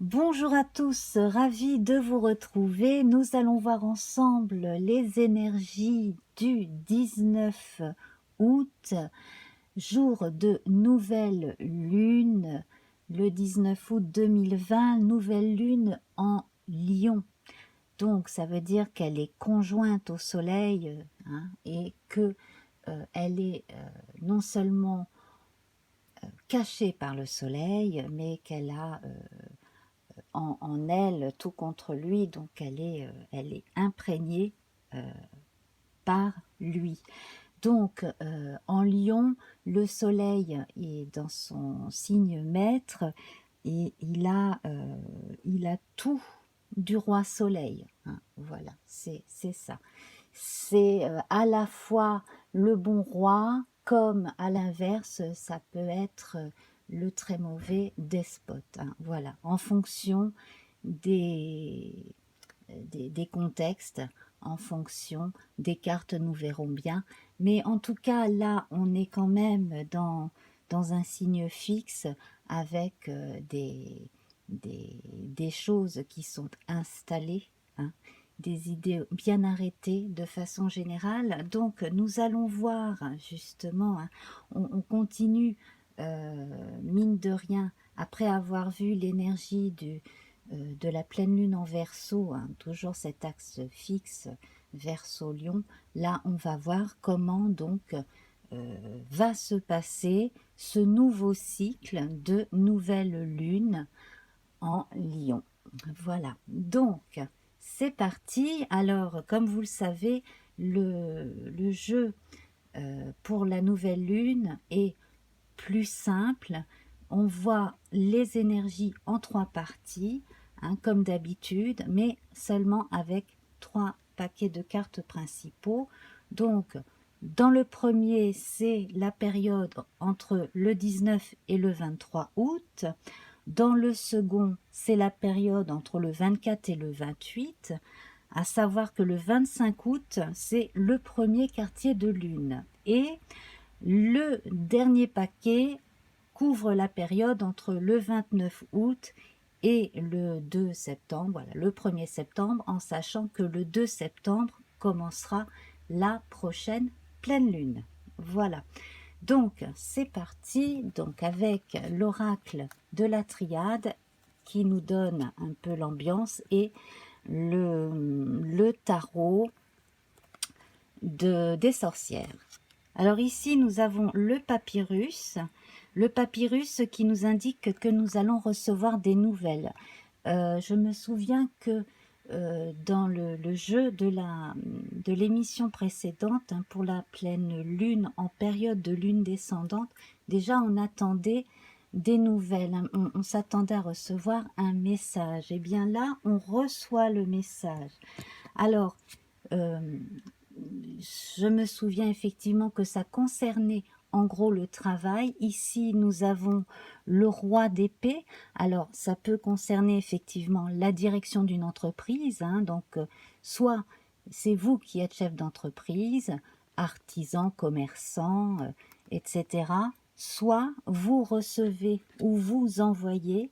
Bonjour à tous, ravi de vous retrouver. Nous allons voir ensemble les énergies du 19 août, jour de nouvelle lune, le 19 août 2020, nouvelle lune en Lion. Donc ça veut dire qu'elle est conjointe au soleil et que elle est non seulement cachée par le soleil, mais qu'elle a en elle, tout contre lui, donc elle est imprégnée par lui. Donc en Lion, le soleil est dans son signe maître et il a tout du roi soleil, hein. Voilà, c'est ça. C'est à la fois le bon roi, comme à l'inverse, ça peut être le très mauvais despote, hein. Voilà, en fonction des, des contextes, en fonction des cartes, nous verrons bien. Mais en tout cas, là, on est quand même dans un signe fixe avec des choses qui sont installées, hein, des idées bien arrêtées de façon générale. Donc, nous allons voir justement, hein, on continue, mine de rien, après avoir vu l'énergie de la pleine lune en Verseau, hein, toujours cet axe fixe Verseau-Lion. Là, on va voir comment donc va se passer ce nouveau cycle de nouvelle lune en Lion. Voilà, donc c'est parti. Alors, comme vous le savez, le jeu pour la nouvelle lune est plus simple. On voit les énergies en 3 parties, hein, comme d'habitude, mais seulement avec 3 paquets de cartes principaux. Donc, dans le premier, c'est la période entre le 19 et le 23 août. Dans le second, c'est la période entre le 24 et le 28, à savoir que le 25 août, c'est le premier quartier de lune. Et le dernier paquet couvre la période entre le 29 août et le 2 septembre, voilà, le 1er septembre, en sachant que le 2 septembre commencera la prochaine pleine lune. Voilà. Donc, c'est parti, donc avec l'oracle de la triade qui nous donne un peu l'ambiance et le tarot des sorcières. Alors ici, nous avons le papyrus qui nous indique que nous allons recevoir des nouvelles. Je me souviens que dans le jeu de l'émission précédente, hein, pour la pleine lune, en période de lune descendante, déjà on attendait des nouvelles, hein, on s'attendait à recevoir un message. Et bien là, on reçoit le message. Alors, euh, je me souviens effectivement que ça concernait en gros le travail. Ici, nous avons le roi d'épée. Alors, ça peut concerner effectivement la direction d'une entreprise, hein, donc, soit c'est vous qui êtes chef d'entreprise, artisan, commerçant, etc. Soit vous recevez ou vous envoyez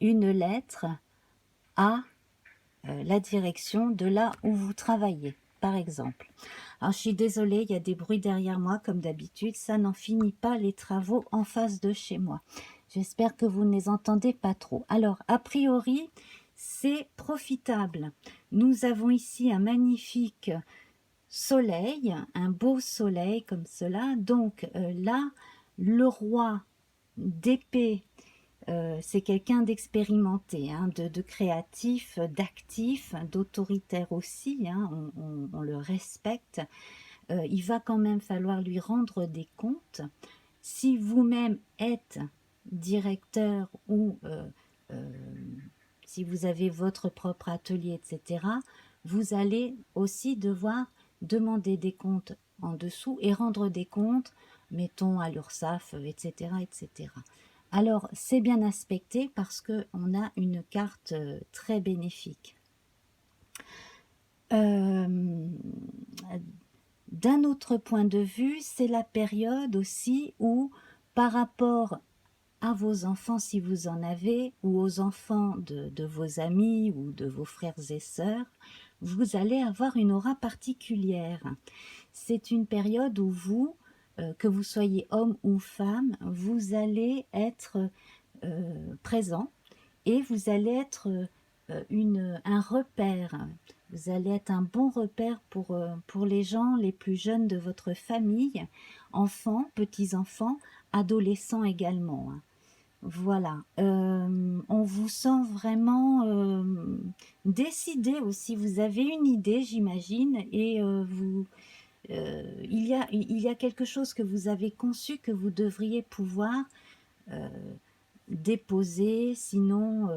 une lettre à la direction de là où vous travaillez, par exemple. Alors, je suis désolée, il y a des bruits derrière moi, comme d'habitude. Ça n'en finit pas, les travaux en face de chez moi. J'espère que vous ne les entendez pas trop. Alors, a priori, c'est profitable. Nous avons ici un magnifique soleil, un beau soleil comme cela. Donc là, le roi d'épée, c'est quelqu'un d'expérimenté, hein, de créatif, d'actif, d'autoritaire aussi, hein, on le respecte. Il va quand même falloir lui rendre des comptes. Si vous-même êtes directeur ou si vous avez votre propre atelier, etc., vous allez aussi devoir demander des comptes en dessous et rendre des comptes, mettons à l'URSSAF, etc., etc. Alors, c'est bien aspecté parce qu'on a une carte très bénéfique. D'un autre point de vue, c'est la période aussi où, par rapport à vos enfants si vous en avez, ou aux enfants de vos amis ou de vos frères et sœurs, vous allez avoir une aura particulière. C'est une période où vous, que vous soyez homme ou femme, vous allez être présent et vous allez être un repère. Vous allez être un bon repère pour les gens les plus jeunes de votre famille, enfants, petits-enfants, adolescents également. Hein. Voilà, on vous sent vraiment décidé aussi, vous avez une idée j'imagine, et il y a quelque chose que vous avez conçu que vous devriez pouvoir euh, déposer, sinon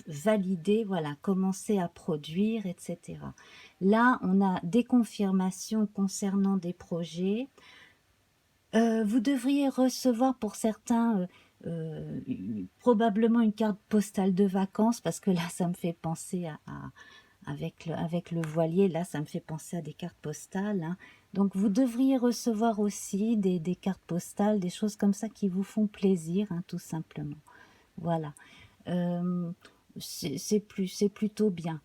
valider, voilà, commencer à produire, etc. Là, on a des confirmations concernant des projets. Vous devriez recevoir pour certains probablement une carte postale de vacances, parce que là, ça me fait penser avec le voilier, là, ça me fait penser à des cartes postales. Hein. Donc, vous devriez recevoir aussi des cartes postales, des choses comme ça qui vous font plaisir, hein, tout simplement. Voilà. C'est plutôt bien.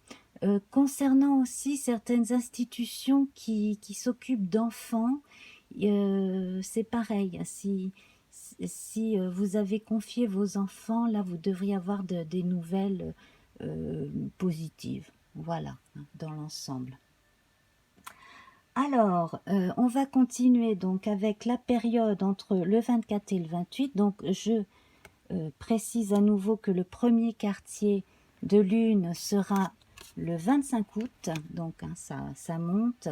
Concernant aussi certaines institutions qui s'occupent d'enfants, c'est pareil. Si vous avez confié vos enfants, là, vous devriez avoir des nouvelles positives. Voilà, hein, dans l'ensemble. Alors, on va continuer donc avec la période entre le 24 et le 28. Donc, je précise à nouveau que le premier quartier de lune sera le 25 août, donc hein, ça monte,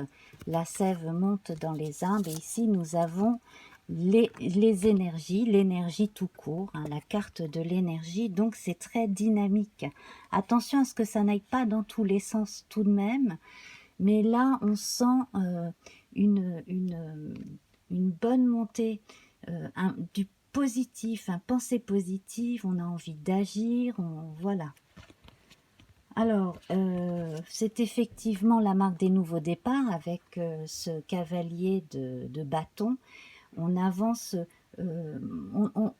la sève monte dans les arbres, et ici nous avons les énergies, l'énergie tout court, hein, la carte de l'énergie, donc c'est très dynamique. Attention à ce que ça n'aille pas dans tous les sens tout de même, mais là on sent une, une, une bonne montée du positif, un pensée positive, on a envie d'agir, voilà. Alors, c'est effectivement la marque des nouveaux départs avec ce cavalier de bâton. On avance, euh, on- on-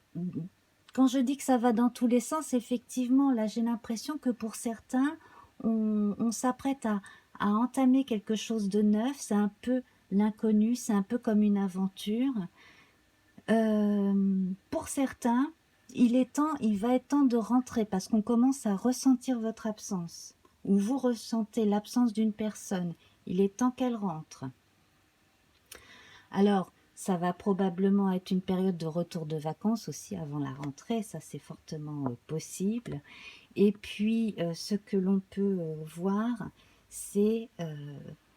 quand je dis que ça va dans tous les sens, effectivement, là j'ai l'impression que pour certains, on s'apprête à entamer quelque chose de neuf, c'est un peu l'inconnu, c'est un peu comme une aventure. Pour certains, il va être temps de rentrer parce qu'on commence à ressentir votre absence, ou vous ressentez l'absence d'une personne. Il est temps qu'elle rentre. Alors, ça va probablement être une période de retour de vacances aussi avant la rentrée, ça c'est fortement possible. Et puis, ce que l'on peut voir, c'est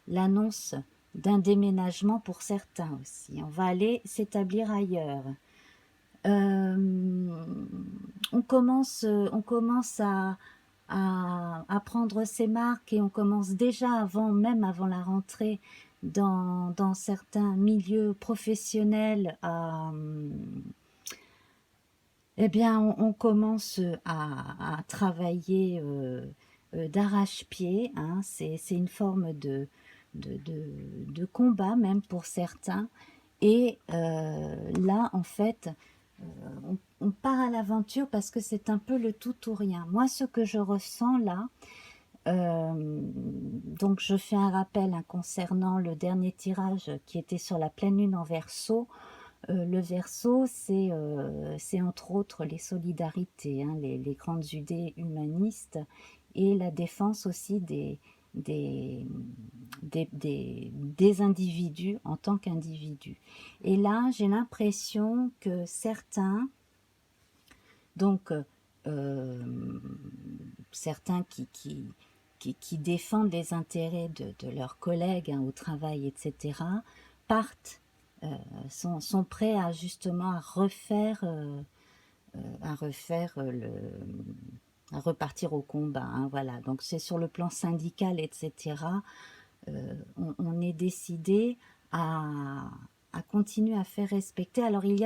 l'annonce d'un déménagement pour certains aussi. On va aller s'établir ailleurs. Euh, on commence à prendre ses marques, et on commence déjà même avant la rentrée, dans certains milieux professionnels eh bien, on commence à travailler d'arrache-pied. Hein, c'est une forme de combat même pour certains. Et là, en fait, on part à l'aventure parce que c'est un peu le tout ou rien. Moi, ce que je ressens là, donc je fais un rappel hein, concernant le dernier tirage qui était sur la pleine lune en Verseau. Le Verseau, c'est entre autres les solidarités, hein, les grandes idées humanistes, et la défense aussi des, des individus en tant qu'individus. Et là, j'ai l'impression que certains, donc euh, certains qui défendent les intérêts de leurs collègues hein, au travail, etc., partent, sont prêts à justement à refaire à repartir au combat. Hein, voilà. Donc c'est sur le plan syndical, etc. On est décidé à, à continuer à faire respecter. Alors il y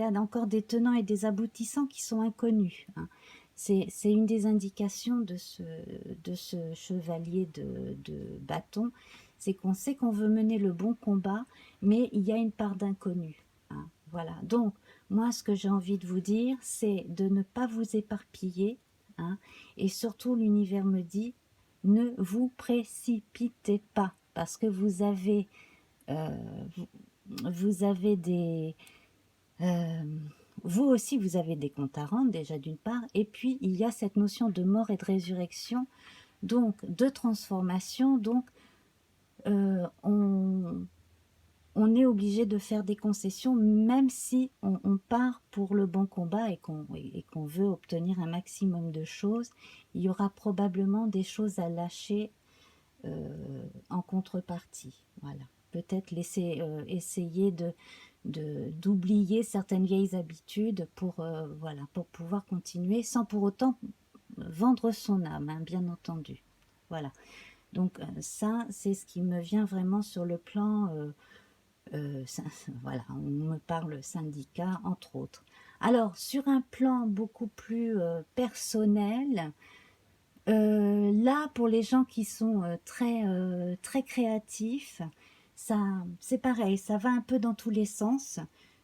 a encore des tenants et des aboutissants qui sont inconnus. Hein. C'est une des indications de ce chevalier de bâton, c'est qu'on sait qu'on veut mener le bon combat, mais il y a une part d'inconnu. Hein. Voilà, donc moi ce que j'ai envie de vous dire, c'est de ne pas vous éparpiller, hein, et surtout l'univers me dit, ne vous précipitez pas, parce que euh, vous, vous avez des... euh, vous aussi, vous avez des comptes à rendre, déjà d'une part, et puis il y a cette notion de mort et de résurrection, donc de transformation, donc euh, on, on est obligé de faire des concessions, même si on part pour le bon combat et qu'on veut obtenir un maximum de choses. Il y aura probablement des choses à lâcher en contrepartie. Voilà. Peut-être essayer d'oublier certaines vieilles habitudes pour, voilà, pour pouvoir continuer sans pour autant vendre son âme, hein, bien entendu. Voilà. Donc ça, c'est ce qui me vient vraiment sur le plan... voilà, on me parle syndicat, entre autres. Alors, sur un plan beaucoup plus personnel, là, pour les gens qui sont très créatifs, ça, c'est pareil, ça va un peu dans tous les sens.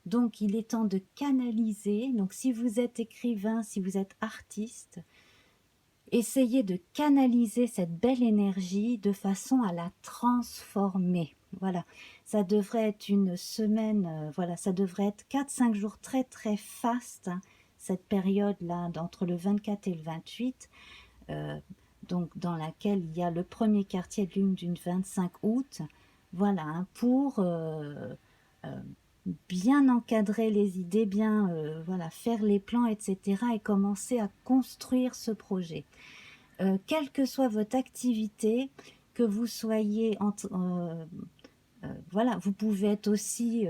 Donc, il est temps de canaliser. Donc, si vous êtes écrivain, si vous êtes artiste, essayez de canaliser cette belle énergie de façon à la transformer. Voilà, ça devrait être une semaine, voilà, ça devrait être 4-5 jours très fast, hein, cette période-là, entre le 24 et le 28, euh, donc dans laquelle il y a le premier quartier de lune du 25 août, voilà, hein, pour euh, bien encadrer les idées, bien voilà, faire les plans, etc. et commencer à construire ce projet. Quelle que soit votre activité, que vous soyez voilà, vous pouvez être aussi,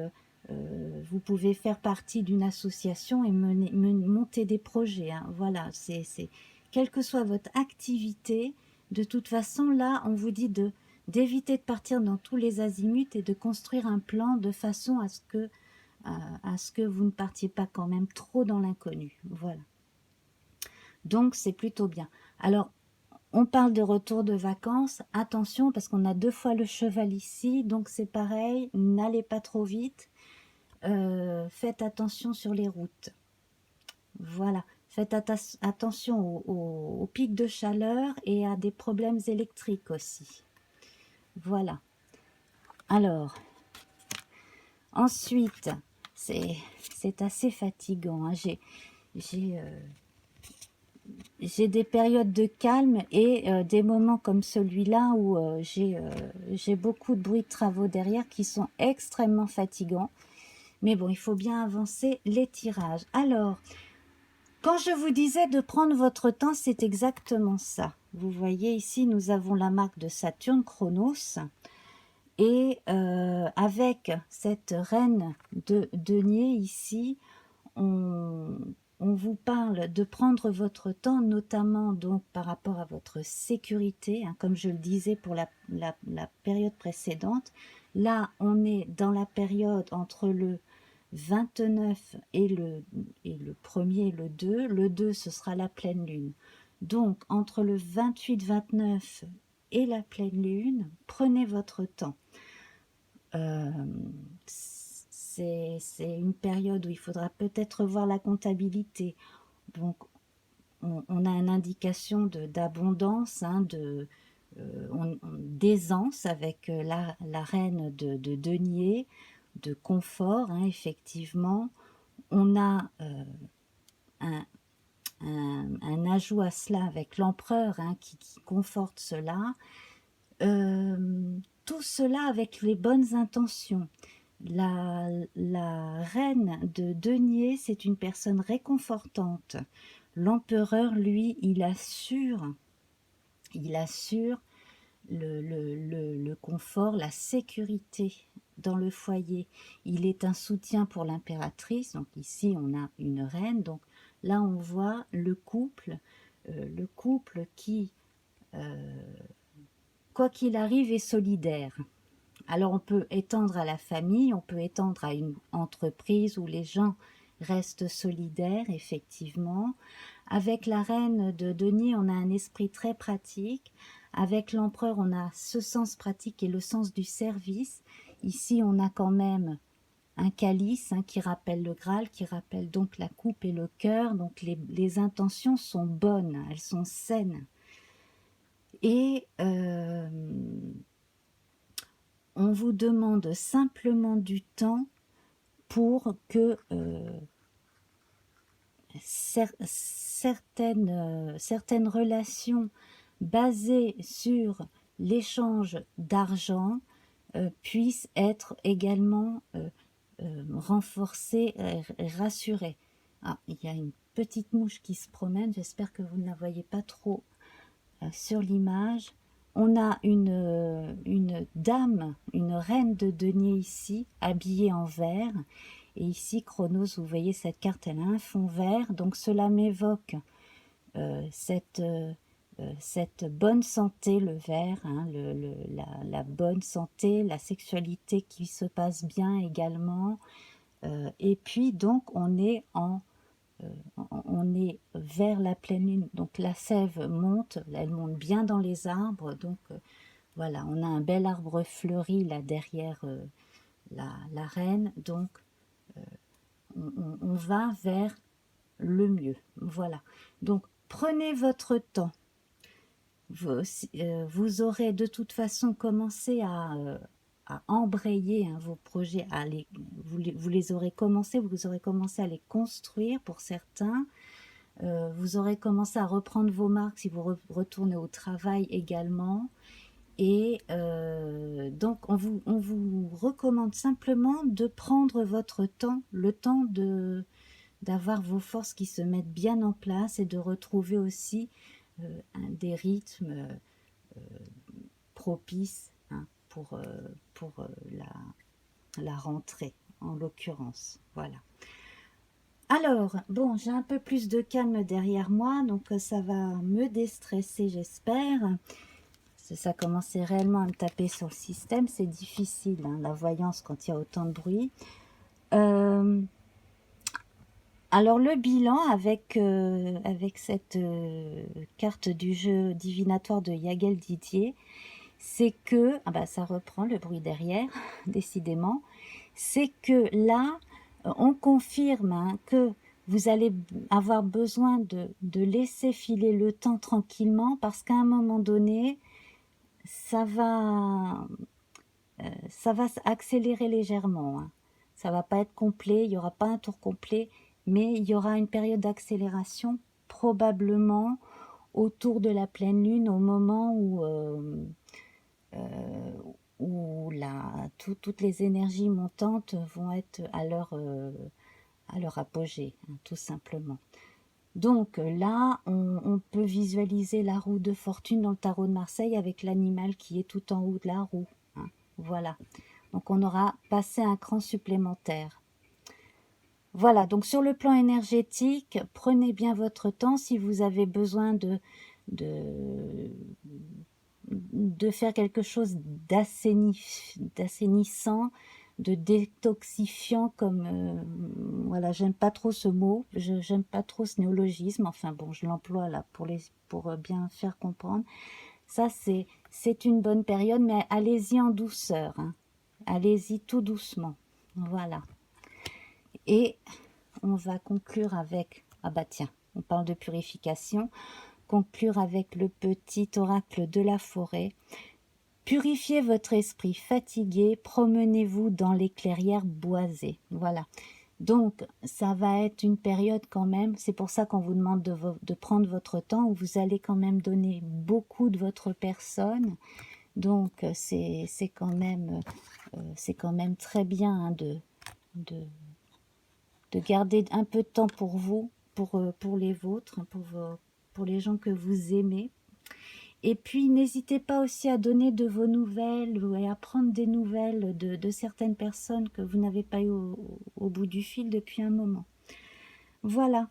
vous pouvez faire partie d'une association et monter des projets, hein. Voilà, quelle que soit votre activité, de toute façon, là, on vous dit d'éviter de partir dans tous les azimuts et de construire un plan de façon à ce que vous ne partiez pas quand même trop dans l'inconnu. Voilà. Donc, c'est plutôt bien. Alors, on parle de retour de vacances. Attention, parce qu'on a 2 fois le cheval ici, donc c'est pareil, n'allez pas trop vite. Faites attention sur les routes. Voilà, faites attention aux pics de chaleur et à des problèmes électriques aussi. Voilà. Alors, ensuite, c'est assez fatigant, hein. J'ai des périodes de calme et des moments comme celui-là où j'ai beaucoup de bruit de travaux derrière qui sont extrêmement fatigants. Mais bon, il faut bien avancer les tirages. Alors, quand je vous disais de prendre votre temps, c'est exactement ça. Vous voyez ici, nous avons la marque de Saturne, Chronos. Et avec cette reine de denier ici, on, on vous parle de prendre votre temps, notamment donc par rapport à votre sécurité, hein, comme je le disais pour la période précédente. Là, on est dans la période entre le 29 et le 1er et le 2. Le 2, ce sera la pleine lune. Donc, entre le 28-29 et la pleine lune, prenez votre temps. C'est une période où il faudra peut-être revoir la comptabilité. Donc, on a une indication d'abondance, hein, d'aisance avec la reine de denier, de confort, hein, effectivement. On a un, un ajout à cela avec l'empereur, hein, qui conforte cela. Tout cela avec les bonnes intentions. La reine de denier, c'est une personne réconfortante. L'empereur, lui, il assure le confort, la sécurité dans le foyer. Il est un soutien pour l'impératrice. Donc ici, on a une reine. Donc là, on voit le couple qui, quoi qu'il arrive, est solidaire. Alors on peut étendre à la famille, on peut étendre à une entreprise où les gens restent solidaires, effectivement. Avec la reine de denier, on a un esprit très pratique. Avec l'empereur, on a ce sens pratique et le sens du service. Ici, on a quand même un calice qui rappelle le Graal, qui rappelle donc la coupe et le cœur. Donc les intentions sont bonnes, elles sont saines. Et on vous demande simplement du temps pour que certaines relations basées sur l'échange d'argent puissent être également renforcées et rassurées. Ah, il y a une petite mouche qui se promène, j'espère que vous ne la voyez pas trop sur l'image. On a une dame, une reine de denier ici, habillée en vert. Et ici, Chronos, vous voyez cette carte, elle a un fond vert. Donc cela m'évoque cette bonne santé, le vert, la bonne santé, la sexualité qui se passe bien également. Et puis donc on est vers la pleine lune, donc la sève monte, elle monte bien dans les arbres, donc voilà, on a un bel arbre fleuri là derrière la reine, donc on va vers le mieux, voilà. Donc prenez votre temps, vous aurez de toute façon commencé à embrayer vos projets, vous les aurez commencé, vous aurez commencé à les construire pour certains. Vous aurez commencé à reprendre vos marques si vous retournez au travail également. Et donc, on vous recommande simplement de prendre votre temps, le temps d'avoir vos forces qui se mettent bien en place et de retrouver aussi des rythmes propices pour la rentrée, en l'occurrence. Voilà. Alors, bon, j'ai un peu plus de calme derrière moi, donc ça va me déstresser, j'espère. Ça commençait réellement à me taper sur le système, c'est difficile, la voyance quand il y a autant de bruit. Alors, le bilan avec cette carte du jeu divinatoire de Yagel Didier, c'est que, ça reprend le bruit derrière, décidément, c'est que là, on confirme que vous allez avoir besoin de laisser filer le temps tranquillement parce qu'à un moment donné, ça va accélérer légèrement. Ça va pas être complet, il n'y aura pas un tour complet, mais il y aura une période d'accélération probablement autour de la pleine lune, au moment où toutes les énergies montantes vont être à leur apogée, tout simplement. Donc là, on peut visualiser la roue de fortune dans le tarot de Marseille avec l'animal qui est tout en haut de la roue. Voilà. Donc on aura passé un cran supplémentaire. Voilà, donc sur le plan énergétique, prenez bien votre temps si vous avez besoin de faire quelque chose d'assainissant, de détoxifiant, comme voilà, j'aime pas trop ce mot, j'aime pas trop ce néologisme, enfin bon, je l'emploie là pour bien faire comprendre. Ça, c'est une bonne période, mais allez-y en douceur, allez-y tout doucement, voilà. Et on va conclure avec, tiens, on parle de purification, conclure avec le petit oracle de la forêt. Purifiez votre esprit fatigué, promenez-vous dans les clairières boisées. Voilà. Donc, ça va être une période quand même, c'est pour ça qu'on vous demande de prendre votre temps, où vous allez quand même donner beaucoup de votre personne. Donc, c'est quand même très bien de garder un peu de temps pour vous, pour les vôtres, pour les gens que vous aimez. Et puis, n'hésitez pas aussi à donner de vos nouvelles et à prendre des nouvelles de certaines personnes que vous n'avez pas eu au bout du fil depuis un moment. Voilà.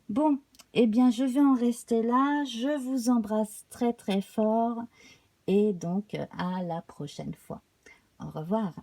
Bon, eh bien, je vais en rester là. Je vous embrasse très très fort et donc à la prochaine fois. Au revoir.